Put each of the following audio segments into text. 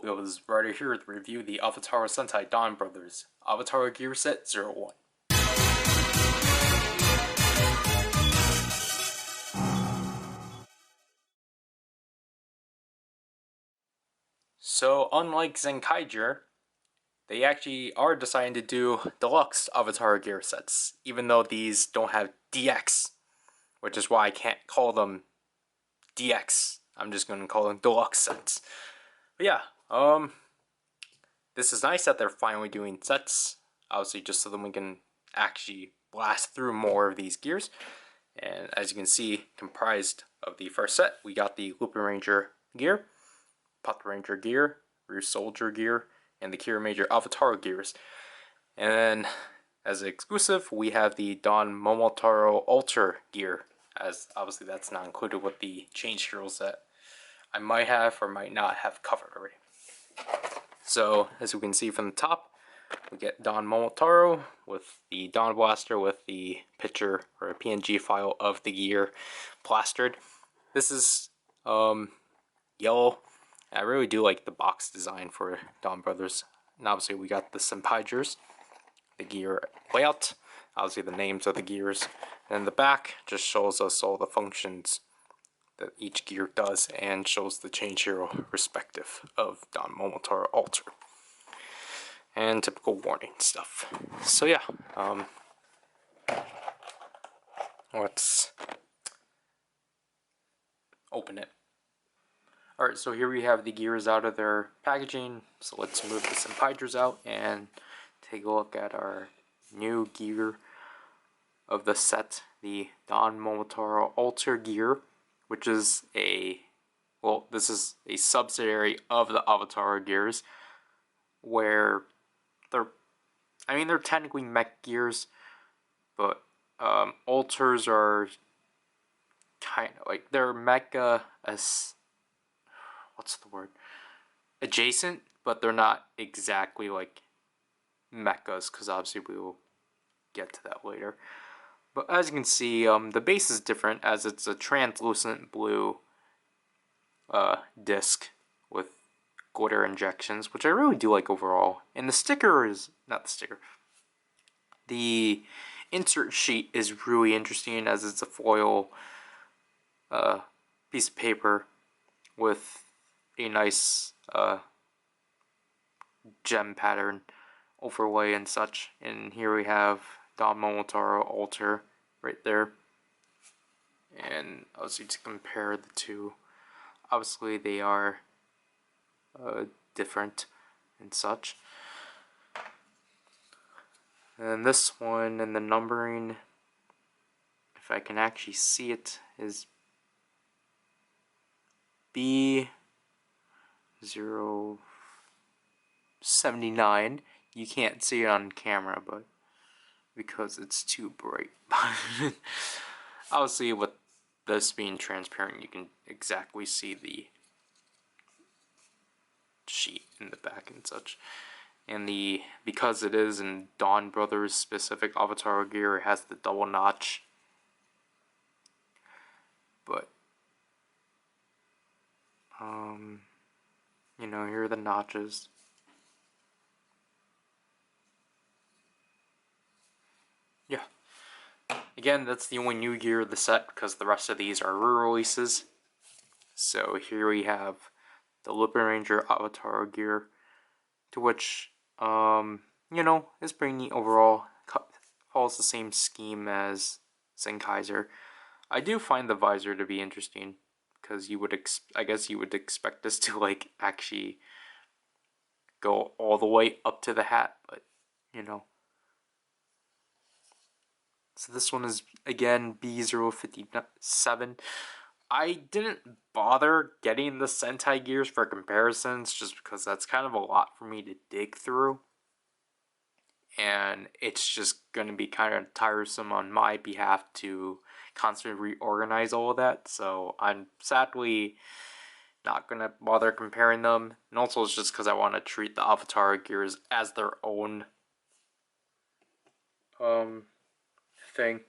it was Ryder here to review the Avataro Sentai Donbrothers Avataro Gear Set 01. So, unlike Zenkaiger, they actually are deciding to do deluxe Avataro Gear Sets, even though these don't have DX, which is why I can't call them DX. I'm just going to call them deluxe sets. But yeah, this is nice that they're finally doing sets, obviously just so that we can actually blast through more of these gears. And as you can see, comprised of the first set, we got the Lupin Ranger gear, Puppet Ranger gear, Rear Soldier gear, and the Kira Major Avataro gears. And then, as an exclusive, we have the Don Momotaro Alter gear, as obviously that's not included with the Change Heroes that I might have or might not have covered already. So, as we can see from the top, we get Don Momotaro with the Dawn Blaster with the picture or a PNG file of the gear plastered. This is yellow. I really do like the box design for Donbrothers. And obviously we got the Senpaigers, the gear layout, obviously the names of the gears. And in the back just shows us all the functions that each gear does and shows the change hero respective of Don Momotaro Alter. And typical warning stuff. So yeah, let's open it. Alright, so here we have the gears out of their packaging. So let's move the Senpaigers out and take a look at our new gear of the set, the Don Momotaro Alter gear, which is this is a subsidiary of the Avataro gears, where they're technically mech gears, but alters are kind of like they're mecha adjacent, but they're not exactly like mechas, because obviously we will get to that later. But as you can see, the base is different, as it's a translucent blue disc with glitter injections, which I really do like overall. And the sticker is the insert sheet is really interesting, as it's a foil piece of paper with a nice gem pattern overlay and such. And here we have Don Momotaro Alter right there. And obviously to compare the two, obviously they are different and such. And this one, and the numbering, if I can actually see it, is B079. You can't see it on camera, but because it's too bright. Obviously, with this being transparent, you can exactly see the sheet in the back and such. And because it is in Donbrothers specific Avataro gear, it has the double notch. But here are the notches. Yeah. Again, that's the only new gear of the set, because the rest of these are re-releases. So here we have the Lupin Ranger Avataro gear, to which, is pretty neat overall. Follows the same scheme as Zenkaiger. I do find the visor to be interesting, because I guess you would expect this to like actually go all the way up to the hat, but So this one is again B057. I didn't bother getting the Sentai gears for comparisons, just because that's kind of a lot for me to dig through. And it's just going to be kind of tiresome on my behalf to constantly reorganize all of that. So I'm sadly not going to bother comparing them. And also it's just because I want to treat the Avataro gears as their own thing.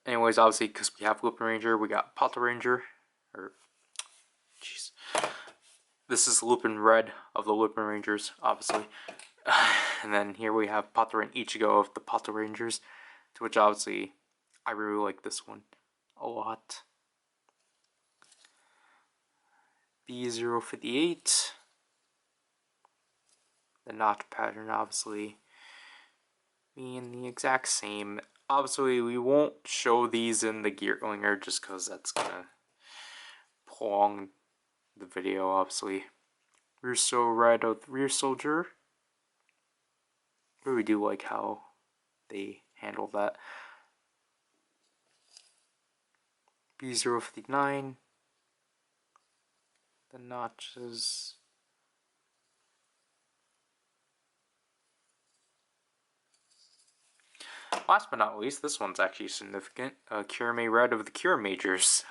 Anyways, obviously, because we have Lupin Ranger, we got Puppet Ranger, This is Lupin Red of the Lupin Rangers, obviously. And then here we have Pato and Ichigo of the Pato Rangers, to which obviously I really like this one a lot. B058. The notch pattern obviously being the exact same. Obviously we won't show these in the Gearlinger just because that's gonna prolong the video, obviously. Russo Red of the Rear Soldier. I really do like how they handle that. B059. The notches. Last but not least, this one's actually significant. Kirame Red of the Cure Majors.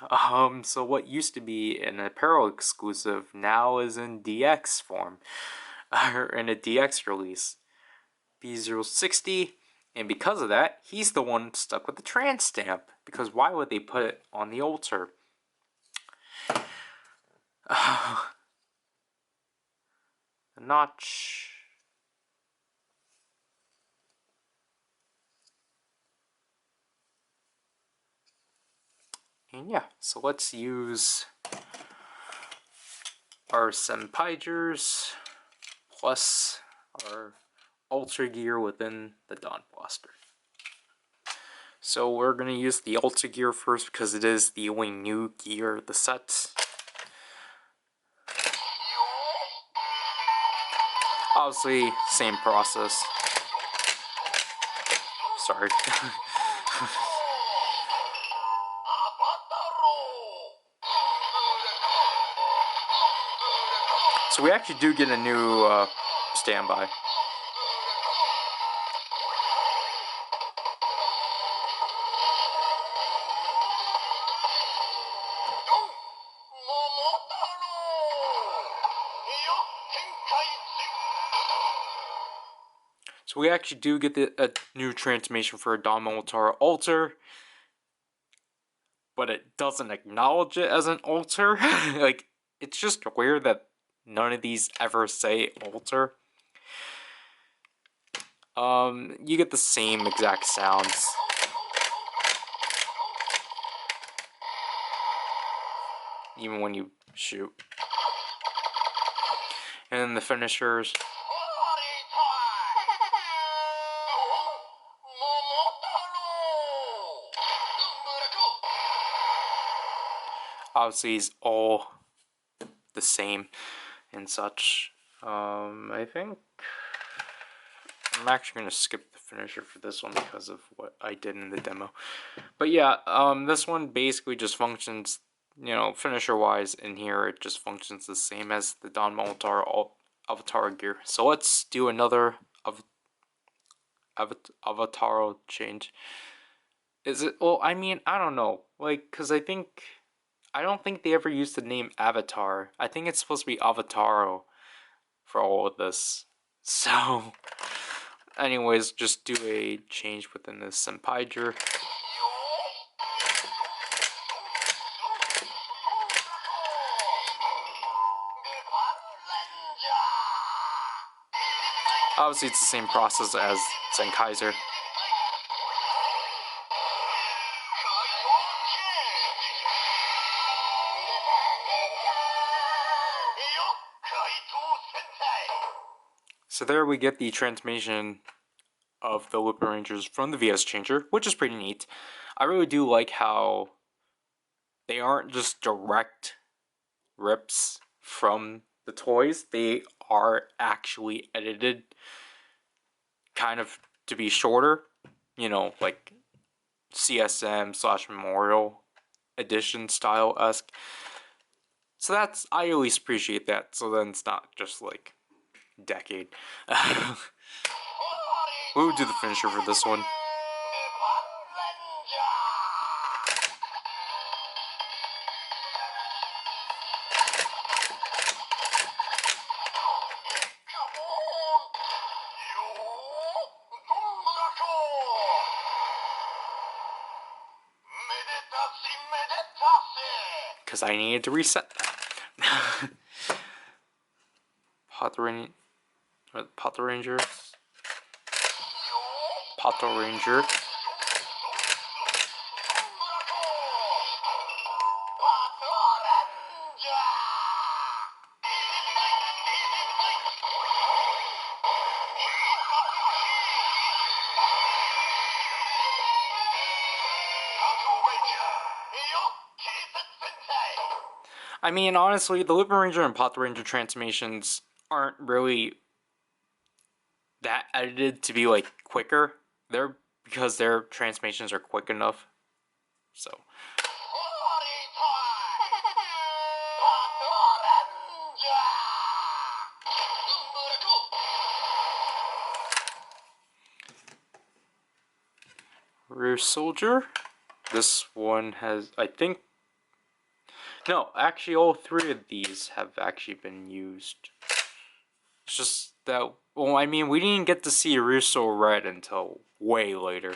So what used to be an apparel exclusive now is in DX form. Or in a DX release. B060. And because of that, he's the one stuck with the trans stamp. Because why would they put it on the altar? The notch. And yeah, so let's use our Senpaigers plus our Ultra Gear within the Dawn Blaster. So we're going to use the Ultra Gear first because it is the only new gear of the set. Obviously, same process. Sorry. So we actually do get a new standby. So we actually do get a new transformation for a Donbrothers altar, but it doesn't acknowledge it as an altar. Like, it's just weird that none of these ever say altar. You get the same exact sounds. Even when you shoot. And then the finishers. Obviously, it's all the same and such. I think I'm actually going to skip the finisher for this one because of what I did in the demo. But yeah, this one basically just functions, you know, finisher-wise in here, it just functions the same as the Donbrothers Avataro Gear. So let's do another Avataro change. Is it, well, I mean, I don't know, like, because I don't think they ever used the name Avatar. I think it's supposed to be Avataro for all of this. So, anyways, just do a change within the Senpaiger. Obviously, it's the same process as Zenkaiser. So there we get the transformation of the Lupin Rangers from the VS Changer, which is pretty neat. I really do like how they aren't just direct rips from the toys. They are actually edited kind of to be shorter, you know, like CSM/Memorial Edition style-esque. So that's, I at least appreciate that, so then it's not just like decade. We'll do the finisher for this one. Because I needed to reset that. Potter Ranger. Potter Ranger. I mean, honestly, the Lupin Ranger and Potter Ranger transformations aren't really that edited to be like quicker. They're because their transformations are quick enough. So. Rear Soldier. This one has, I think. No, actually, all three of these have actually been used. It's just that, well, I mean, we didn't get to see Russo Red until way later.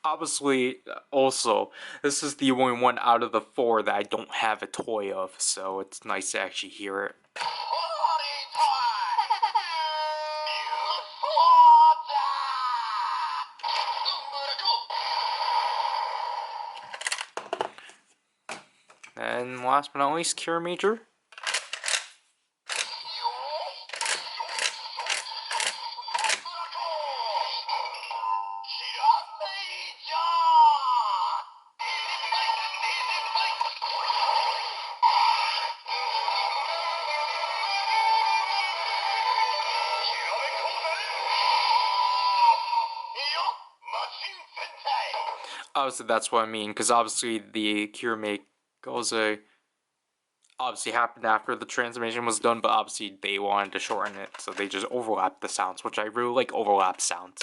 Obviously, also, this is the only one out of the four that I don't have a toy of, so it's nice to actually hear it. And last but not least, Cure Major. Obviously, that's what I mean, because obviously the Cure Make Goza obviously happened after the transformation was done, but obviously they wanted to shorten it, so they just overlapped the sounds, which I really like overlap sounds.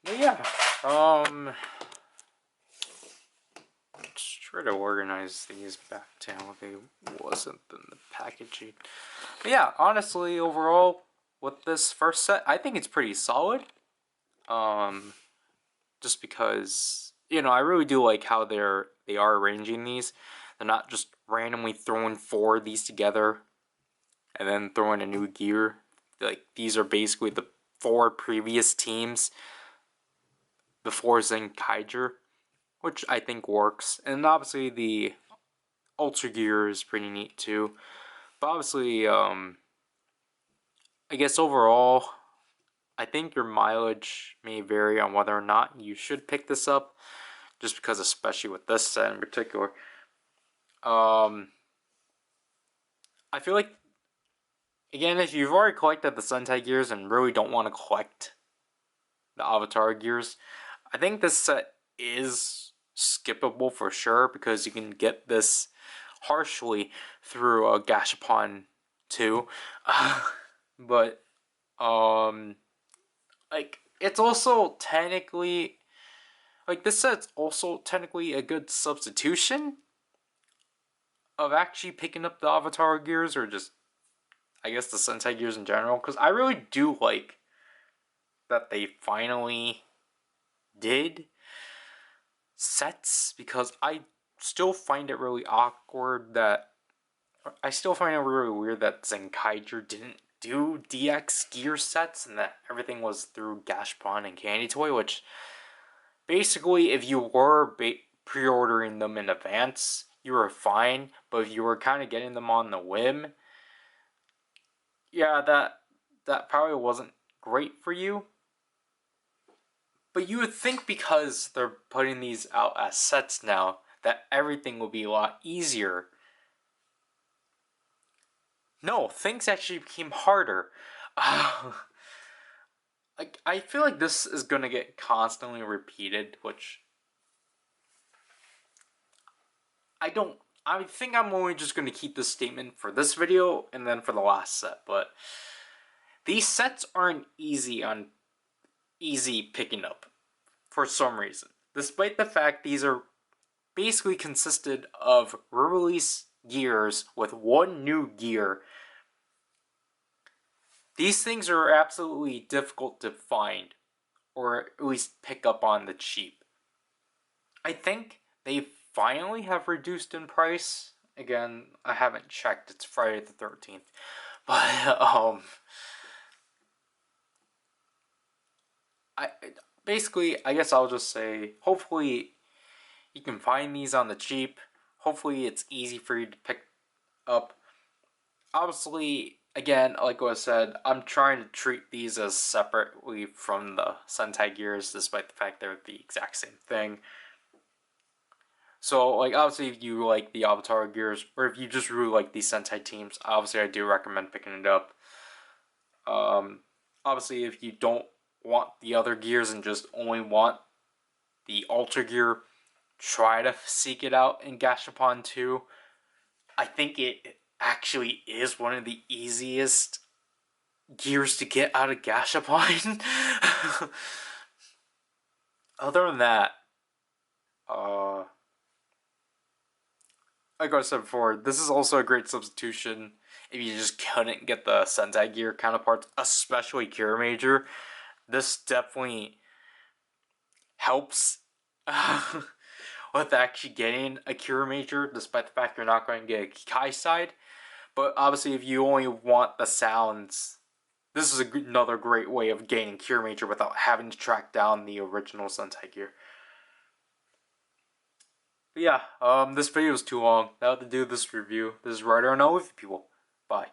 But yeah, let's try to organize these back to how they wasn't in the packaging. But yeah, honestly, overall, with this first set, I think it's pretty solid. Just because, you know, I really do like how they are arranging these. They're not just randomly throwing four of these together and then throwing a new gear. Like, these are basically the four previous teams before Zenkaiger, which I think works. And obviously the Ultra Gear is pretty neat too. But obviously, I guess overall, I think your mileage may vary on whether or not you should pick this up, just because, especially with this set in particular, I feel like, again, if you've already collected the Sentai gears and really don't want to collect the Avataro gears, I think this set is skippable for sure, because you can get this harshly through Gashapon 2. But like, it's also technically, like, this set's also technically a good substitution of actually picking up the Avataro gears, or just, I guess, the Sentai gears in general, because I really do like that they finally did sets, because I still find it really awkward that, I still find it really weird that Zenkaiger didn't do DX gear sets, and that everything was through Gashapon and Candy Toy, which basically, if you were pre-ordering them in advance, you were fine, but if you were kind of getting them on the whim, yeah, that probably wasn't great for you. But you would think, because they're putting these out as sets now, that everything will be a lot easier. No, things actually became harder. Like, I feel like this is gonna get constantly repeated, which I think I'm only just going to keep this statement for this video and then for the last set, but these sets aren't easy picking up for some reason. Despite the fact these are basically consisted of re-release gears with one new gear, these things are absolutely difficult to find, or at least pick up on the cheap. I think they finally have reduced in price. Again, I haven't checked. It's Friday the 13th. But I basically, I guess I'll just say hopefully you can find these on the cheap. Hopefully it's easy for you to pick up. Obviously, again, like what I said, I'm trying to treat these as separately from the Sentai gears, despite the fact they're the exact same thing. So, like, obviously, if you like the Avataro gears, or if you just really like these Sentai teams, obviously, I do recommend picking it up. Obviously, if you don't want the other gears and just only want the Ultra Gear, try to seek it out in Gashapon 2. I think it actually is one of the easiest gears to get out of Gashapon. Other than that, like I said before, this is also a great substitution if you just couldn't get the Sentai gear counterparts, especially Cure Major. This definitely helps with actually getting a Cure Major, despite the fact you're not going to get a Kai side. But obviously, if you only want the sounds, this is another great way of gaining Cure Major without having to track down the original Sentai gear. But yeah, this video is too long. That'll have to do this review. This is Ryder, and I'll leave you people. Bye.